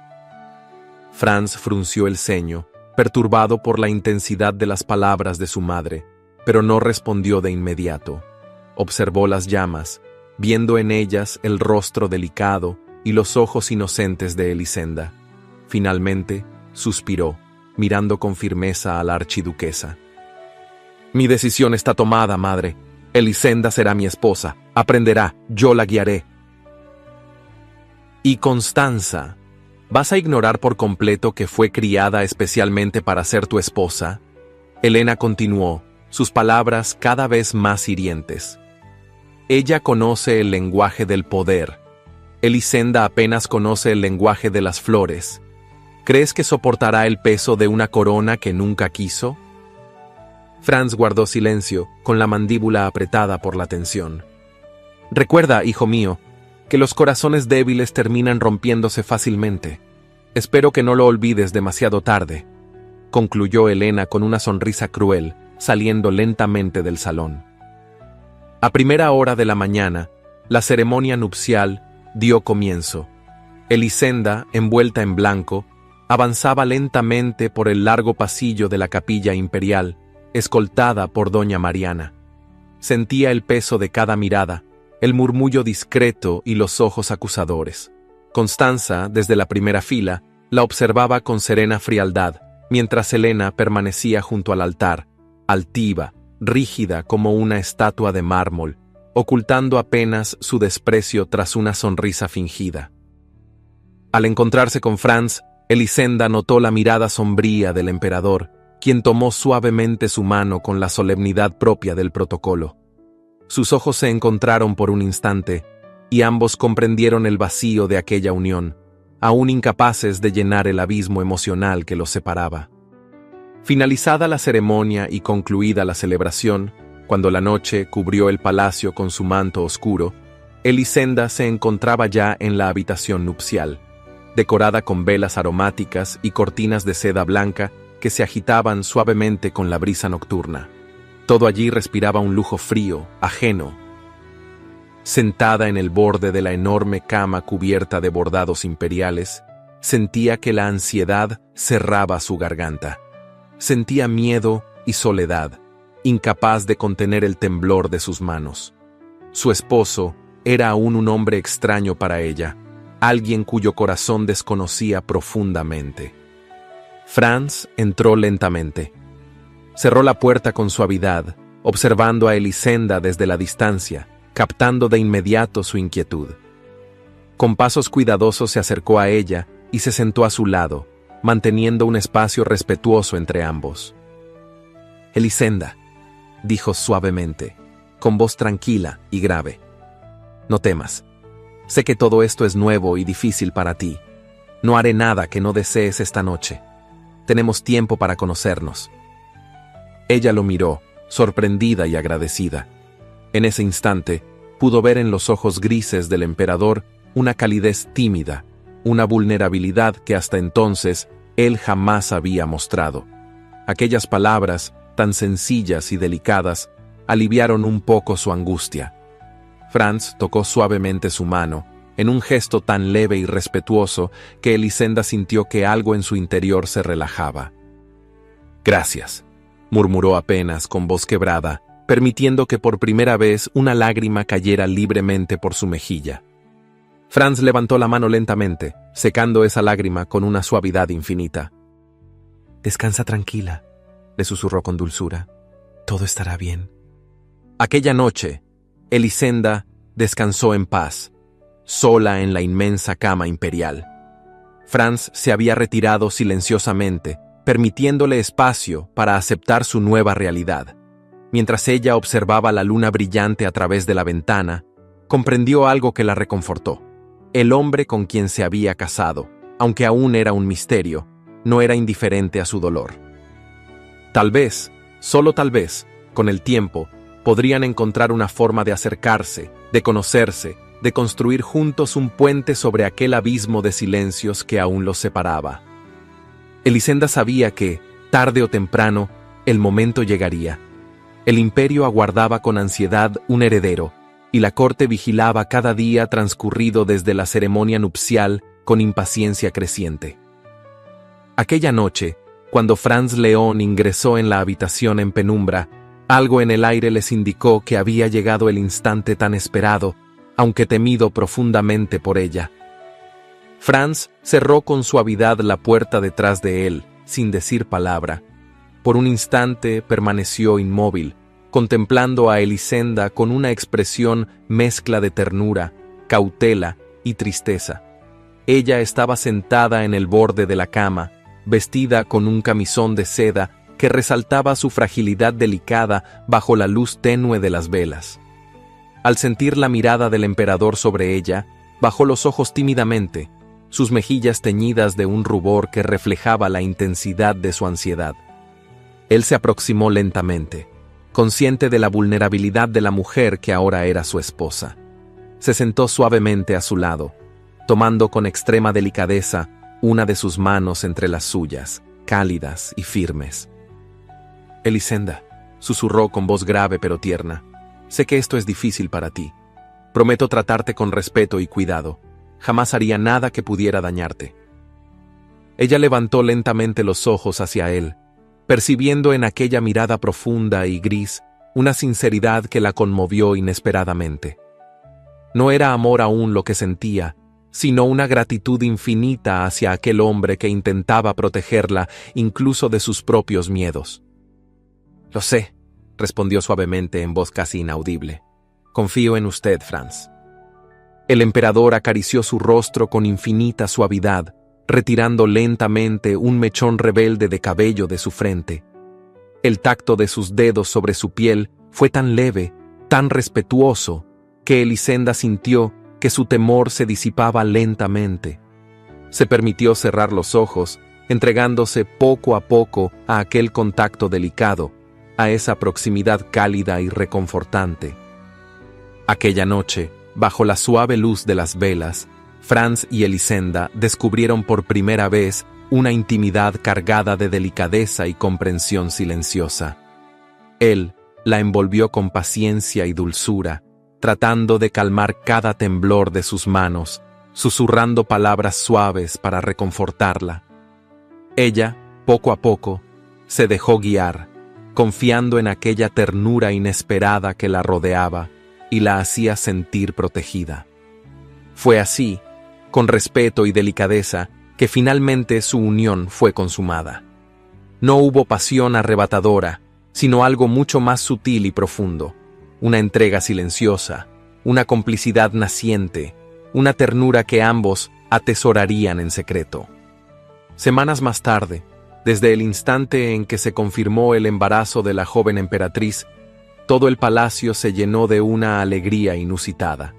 Franz frunció el ceño, perturbado por la intensidad de las palabras de su madre, pero no respondió de inmediato. Observó las llamas, viendo en ellas el rostro delicado y los ojos inocentes de Elisenda. Finalmente, suspiró, mirando con firmeza a la archiduquesa. «Mi decisión está tomada, madre. Elisenda será mi esposa. Aprenderá, yo la guiaré». «¿Y Constanza? ¿Vas a ignorar por completo que fue criada especialmente para ser tu esposa?», Elena continuó, sus palabras cada vez más hirientes. «Ella conoce el lenguaje del poder. Elisenda apenas conoce el lenguaje de las flores. ¿Crees que soportará el peso de una corona que nunca quiso?». Franz guardó silencio, con la mandíbula apretada por la tensión. «Recuerda, hijo mío, que los corazones débiles terminan rompiéndose fácilmente. Espero que no lo olvides demasiado tarde», concluyó Elena con una sonrisa cruel, saliendo lentamente del salón. A primera hora de la mañana, la ceremonia nupcial dio comienzo. Elisenda, envuelta en blanco, avanzaba lentamente por el largo pasillo de la capilla imperial, escoltada por doña Mariana. Sentía el peso de cada mirada, el murmullo discreto y los ojos acusadores. Constanza, desde la primera fila, la observaba con serena frialdad, mientras Elena permanecía junto al altar, altiva, rígida como una estatua de mármol, ocultando apenas su desprecio tras una sonrisa fingida. Al encontrarse con Franz, Elisenda notó la mirada sombría del emperador, quien tomó suavemente su mano con la solemnidad propia del protocolo. Sus ojos se encontraron por un instante, y ambos comprendieron el vacío de aquella unión, aún incapaces de llenar el abismo emocional que los separaba. Finalizada la ceremonia y concluida la celebración, cuando la noche cubrió el palacio con su manto oscuro, Elisenda se encontraba ya en la habitación nupcial, decorada con velas aromáticas y cortinas de seda blanca que se agitaban suavemente con la brisa nocturna. Todo allí respiraba un lujo frío, ajeno. Sentada en el borde de la enorme cama cubierta de bordados imperiales, sentía que la ansiedad cerraba su garganta. Sentía miedo y soledad, incapaz de contener el temblor de sus manos. Su esposo, era aún un hombre extraño para ella, alguien cuyo corazón desconocía profundamente. Franz entró lentamente. Cerró la puerta con suavidad, observando a Elisenda desde la distancia, captando de inmediato su inquietud. Con pasos cuidadosos se acercó a ella y se sentó a su lado, manteniendo un espacio respetuoso entre ambos. «Elisenda», dijo suavemente, con voz tranquila y grave. «No temas. Sé que todo esto es nuevo y difícil para ti. No haré nada que no desees esta noche. Tenemos tiempo para conocernos». Ella lo miró, sorprendida y agradecida. En ese instante, pudo ver en los ojos grises del emperador una calidez tímida, una vulnerabilidad que hasta entonces él jamás había mostrado. Aquellas palabras, tan sencillas y delicadas, aliviaron un poco su angustia. Franz tocó suavemente su mano, en un gesto tan leve y respetuoso que Elisenda sintió que algo en su interior se relajaba. «Gracias», murmuró apenas con voz quebrada, permitiendo que por primera vez una lágrima cayera libremente por su mejilla. Franz levantó la mano lentamente, secando esa lágrima con una suavidad infinita. «Descansa tranquila», le susurró con dulzura. «Todo estará bien». Aquella noche, Elisenda descansó en paz, sola en la inmensa cama imperial. Franz se había retirado silenciosamente, permitiéndole espacio para aceptar su nueva realidad. Mientras ella observaba la luna brillante a través de la ventana, comprendió algo que la reconfortó. El hombre con quien se había casado, aunque aún era un misterio, no era indiferente a su dolor. Tal vez, solo tal vez, con el tiempo, podrían encontrar una forma de acercarse, de conocerse, de construir juntos un puente sobre aquel abismo de silencios que aún los separaba. Elisenda sabía que, tarde o temprano, el momento llegaría. El imperio aguardaba con ansiedad un heredero, y la corte vigilaba cada día transcurrido desde la ceremonia nupcial con impaciencia creciente. Aquella noche, cuando Franz León ingresó en la habitación en penumbra, algo en el aire les indicó que había llegado el instante tan esperado, aunque temido profundamente por ella. Franz cerró con suavidad la puerta detrás de él, sin decir palabra. Por un instante permaneció inmóvil, contemplando a Elisenda con una expresión mezcla de ternura, cautela y tristeza. Ella estaba sentada en el borde de la cama, vestida con un camisón de seda que resaltaba su fragilidad delicada bajo la luz tenue de las velas. Al sentir la mirada del emperador sobre ella, bajó los ojos tímidamente, sus mejillas teñidas de un rubor que reflejaba la intensidad de su ansiedad. Él se aproximó lentamente, consciente de la vulnerabilidad de la mujer que ahora era su esposa. Se sentó suavemente a su lado, tomando con extrema delicadeza una de sus manos entre las suyas, cálidas y firmes. «Elisenda», susurró con voz grave pero tierna, «sé que esto es difícil para ti. Prometo tratarte con respeto y cuidado. Jamás haría nada que pudiera dañarte». Ella levantó lentamente los ojos hacia él, percibiendo en aquella mirada profunda y gris una sinceridad que la conmovió inesperadamente. No era amor aún lo que sentía, sino una gratitud infinita hacia aquel hombre que intentaba protegerla incluso de sus propios miedos. «Lo sé», respondió suavemente en voz casi inaudible. «Confío en usted, Franz». El emperador acarició su rostro con infinita suavidad, retirando lentamente un mechón rebelde de cabello de su frente. El tacto de sus dedos sobre su piel fue tan leve, tan respetuoso, que Elisenda sintió que su temor se disipaba lentamente. Se permitió cerrar los ojos, entregándose poco a poco a aquel contacto delicado, a esa proximidad cálida y reconfortante. Aquella noche, bajo la suave luz de las velas, Franz y Elisenda descubrieron por primera vez una intimidad cargada de delicadeza y comprensión silenciosa. Él la envolvió con paciencia y dulzura, tratando de calmar cada temblor de sus manos, susurrando palabras suaves para reconfortarla. Ella, poco a poco, se dejó guiar, confiando en aquella ternura inesperada que la rodeaba, y la hacía sentir protegida. Fue así, con respeto y delicadeza, que finalmente su unión fue consumada. No hubo pasión arrebatadora, sino algo mucho más sutil y profundo, una entrega silenciosa, una complicidad naciente, una ternura que ambos atesorarían en secreto. Semanas más tarde, desde el instante en que se confirmó el embarazo de la joven emperatriz, todo el palacio se llenó de una alegría inusitada.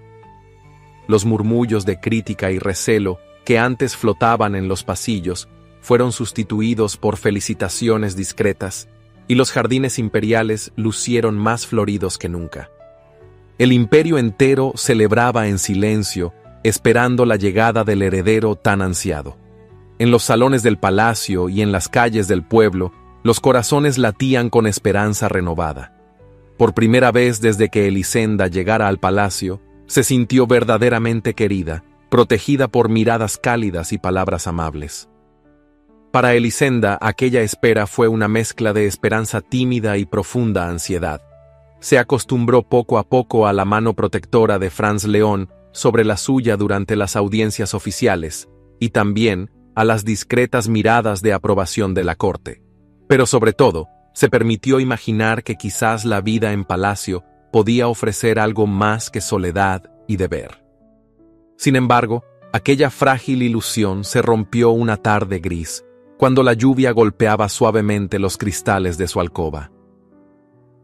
Los murmullos de crítica y recelo que antes flotaban en los pasillos fueron sustituidos por felicitaciones discretas, y los jardines imperiales lucieron más floridos que nunca. El imperio entero celebraba en silencio, esperando la llegada del heredero tan ansiado. En los salones del palacio y en las calles del pueblo, los corazones latían con esperanza renovada. Por primera vez desde que Elisenda llegara al palacio, se sintió verdaderamente querida, protegida por miradas cálidas y palabras amables. Para Elisenda, aquella espera fue una mezcla de esperanza tímida y profunda ansiedad. Se acostumbró poco a poco a la mano protectora de Franz León sobre la suya durante las audiencias oficiales, y también a las discretas miradas de aprobación de la corte. Pero sobre todo, se permitió imaginar que quizás la vida en palacio podía ofrecer algo más que soledad y deber. Sin embargo, aquella frágil ilusión se rompió una tarde gris, cuando la lluvia golpeaba suavemente los cristales de su alcoba.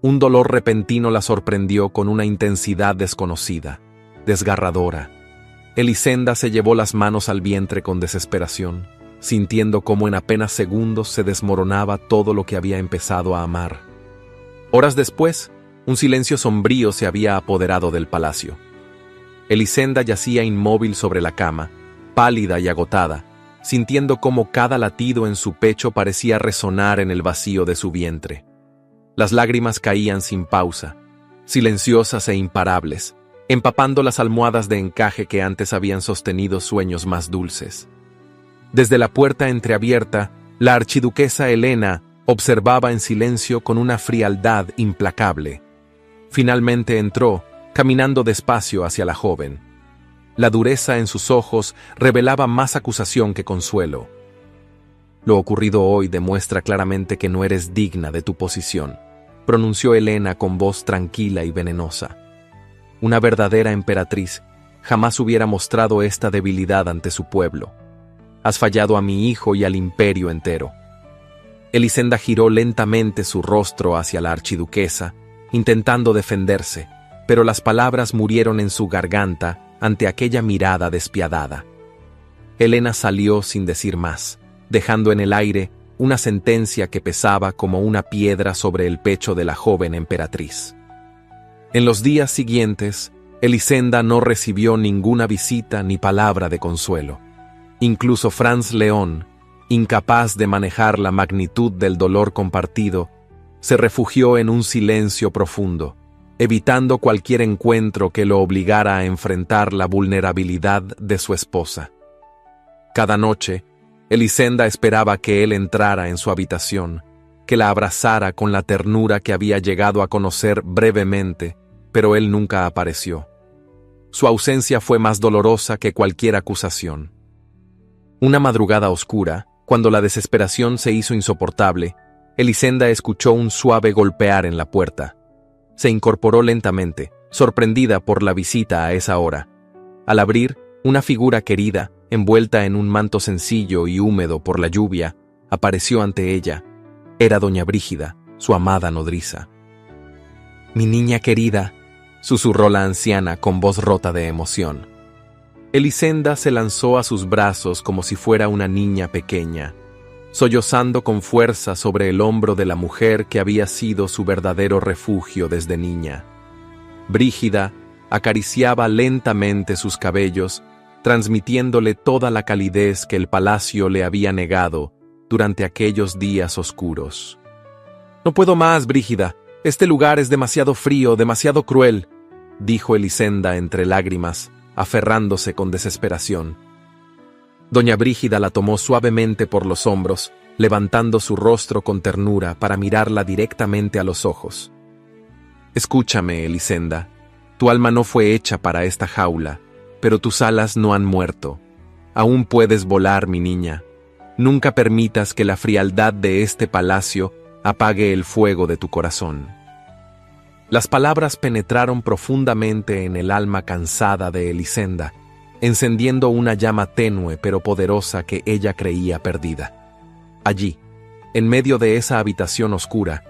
Un dolor repentino la sorprendió con una intensidad desconocida, desgarradora. Elisenda se llevó las manos al vientre con desesperación, sintiendo cómo en apenas segundos se desmoronaba todo lo que había empezado a amar. Horas después, un silencio sombrío se había apoderado del palacio. Elisenda yacía inmóvil sobre la cama, pálida y agotada, sintiendo cómo cada latido en su pecho parecía resonar en el vacío de su vientre. Las lágrimas caían sin pausa, silenciosas e imparables, empapando las almohadas de encaje que antes habían sostenido sueños más dulces. Desde la puerta entreabierta, la archiduquesa Helena observaba en silencio con una frialdad implacable. Finalmente entró, caminando despacio hacia la joven. La dureza en sus ojos revelaba más acusación que consuelo. Lo ocurrido hoy demuestra claramente que no eres digna de tu posición, pronunció Helena con voz tranquila y venenosa. Una verdadera emperatriz jamás hubiera mostrado esta debilidad ante su pueblo. Has fallado a mi hijo y al imperio entero. Elisenda giró lentamente su rostro hacia la archiduquesa, intentando defenderse, pero las palabras murieron en su garganta ante aquella mirada despiadada. Helena salió sin decir más, dejando en el aire una sentencia que pesaba como una piedra sobre el pecho de la joven emperatriz. En los días siguientes, Elisenda no recibió ninguna visita ni palabra de consuelo. Incluso Franz León, incapaz de manejar la magnitud del dolor compartido, se refugió en un silencio profundo, evitando cualquier encuentro que lo obligara a enfrentar la vulnerabilidad de su esposa. Cada noche, Elisenda esperaba que él entrara en su habitación, que la abrazara con la ternura que había llegado a conocer brevemente, pero él nunca apareció. Su ausencia fue más dolorosa que cualquier acusación. Una madrugada oscura, cuando la desesperación se hizo insoportable, Elisenda escuchó un suave golpear en la puerta. Se incorporó lentamente, sorprendida por la visita a esa hora. Al abrir, una figura querida, envuelta en un manto sencillo y húmedo por la lluvia, apareció ante ella. Era doña Brígida, su amada nodriza. «Mi niña querida», susurró la anciana con voz rota de emoción. Elisenda se lanzó a sus brazos como si fuera una niña pequeña, sollozando con fuerza sobre el hombro de la mujer que había sido su verdadero refugio desde niña. Brígida acariciaba lentamente sus cabellos, transmitiéndole toda la calidez que el palacio le había negado durante aquellos días oscuros. «No puedo más, Brígida. Este lugar es demasiado frío, demasiado cruel», dijo Elisenda entre lágrimas, aferrándose con desesperación. Doña Brígida la tomó suavemente por los hombros, levantando su rostro con ternura para mirarla directamente a los ojos. «Escúchame, Elisenda. Tu alma no fue hecha para esta jaula, pero tus alas no han muerto. Aún puedes volar, mi niña. Nunca permitas que la frialdad de este palacio apague el fuego de tu corazón. Las palabras penetraron profundamente en el alma cansada de Elisenda, encendiendo una llama tenue pero poderosa que ella creía perdida. Allí, en medio de esa habitación oscura,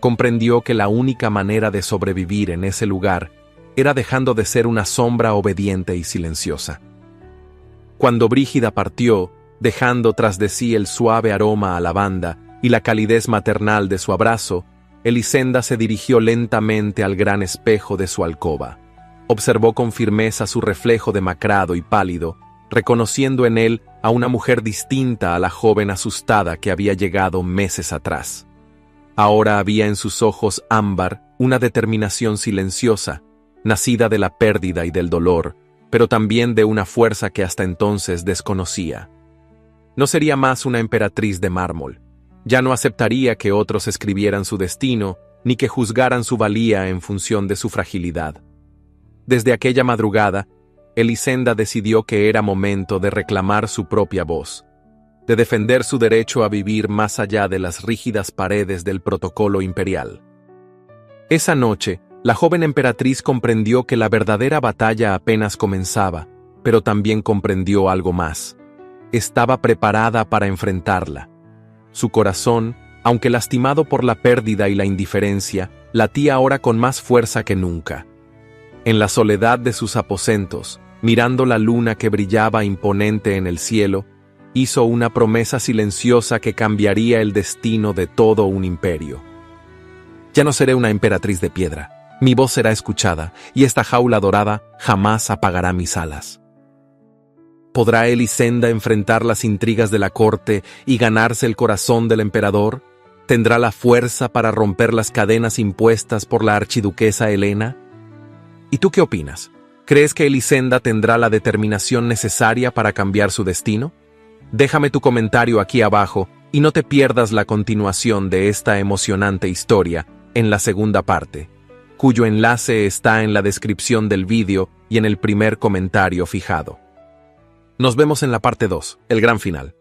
comprendió que la única manera de sobrevivir en ese lugar era dejando de ser una sombra obediente y silenciosa. Cuando Brígida partió, dejando tras de sí el suave aroma a lavanda y la calidez maternal de su abrazo, Elisenda se dirigió lentamente al gran espejo de su alcoba. Observó con firmeza su reflejo demacrado y pálido, reconociendo en él a una mujer distinta a la joven asustada que había llegado meses atrás. Ahora había en sus ojos ámbar una determinación silenciosa, nacida de la pérdida y del dolor, pero también de una fuerza que hasta entonces desconocía. No sería más una emperatriz de mármol. Ya no aceptaría que otros escribieran su destino, ni que juzgaran su valía en función de su fragilidad. Desde aquella madrugada, Elisenda decidió que era momento de reclamar su propia voz, de defender su derecho a vivir más allá de las rígidas paredes del protocolo imperial. Esa noche, la joven emperatriz comprendió que la verdadera batalla apenas comenzaba, pero también comprendió algo más. Estaba preparada para enfrentarla. Su corazón, aunque lastimado por la pérdida y la indiferencia, latía ahora con más fuerza que nunca. En la soledad de sus aposentos, mirando la luna que brillaba imponente en el cielo, hizo una promesa silenciosa que cambiaría el destino de todo un imperio. Ya no seré una emperatriz de piedra. Mi voz será escuchada, y esta jaula dorada jamás apagará mis alas. ¿Podrá Elisenda enfrentar las intrigas de la corte y ganarse el corazón del emperador? ¿Tendrá la fuerza para romper las cadenas impuestas por la archiduquesa Helena? ¿Y tú qué opinas? ¿Crees que Elisenda tendrá la determinación necesaria para cambiar su destino? Déjame tu comentario aquí abajo y no te pierdas la continuación de esta emocionante historia en la segunda parte, cuyo enlace está en la descripción del vídeo y en el primer comentario fijado. Nos vemos en la parte 2, el gran final.